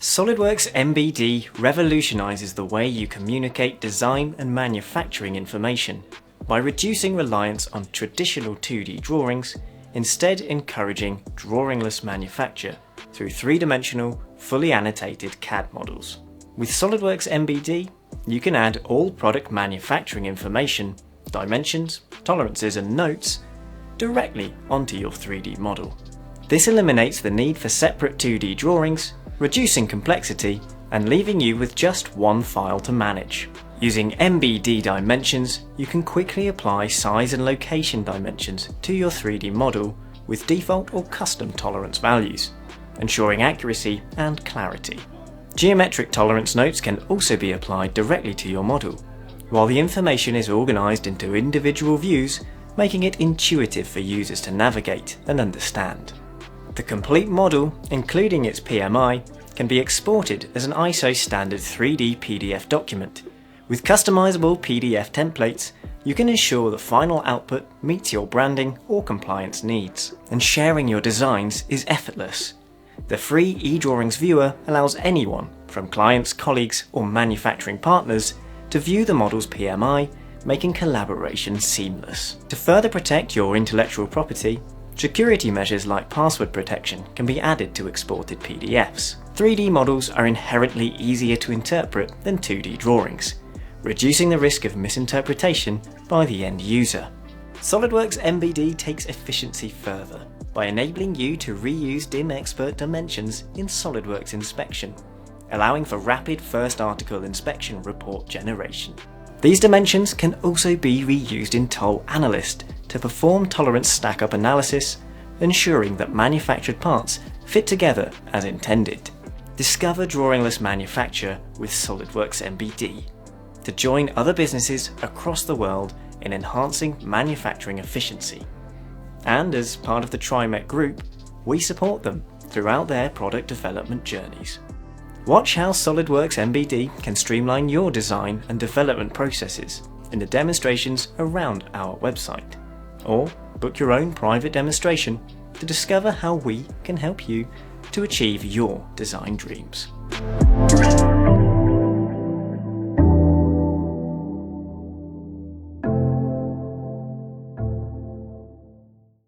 SOLIDWORKS MBD revolutionises the way you communicate design and manufacturing information by reducing reliance on traditional 2D drawings, instead encouraging drawingless manufacture through three-dimensional, fully annotated CAD models. With SOLIDWORKS MBD, you can add all product manufacturing information, dimensions, tolerances and notes directly onto your 3D model. This eliminates the need for separate 2D drawings, reducing complexity and leaving you with just one file to manage. Using MBD dimensions, you can quickly apply size and location dimensions to your 3D model with default or custom tolerance values, ensuring accuracy and clarity. Geometric tolerance notes can also be applied directly to your model, while the information is organised into individual views, making it intuitive for users to navigate and understand. The complete model, including its PMI, can be exported as an ISO standard 3D PDF document. With customizable PDF templates, you can ensure the final output meets your branding or compliance needs, and sharing your designs is effortless. The free eDrawings viewer allows anyone, from clients, colleagues or manufacturing partners, to view the model's PMI, making collaboration seamless. To further protect your intellectual property, security measures like password protection can be added to exported PDFs. 3D models are inherently easier to interpret than 2D drawings, reducing the risk of misinterpretation by the end user. SOLIDWORKS MBD takes efficiency further by enabling you to reuse DIM expert dimensions in SOLIDWORKS inspection, allowing for rapid first article inspection report generation. These dimensions can also be reused in Toll Analyst to perform tolerance stack-up analysis, ensuring that manufactured parts fit together as intended. Discover drawingless manufacture with SOLIDWORKS MBD to join other businesses across the world in enhancing manufacturing efficiency. And as part of the TriMech Group, we support them throughout their product development journeys. Watch how SOLIDWORKS MBD can streamline your design and development processes in the demonstrations around our website. Or book your own private demonstration to discover how we can help you to achieve your design dreams.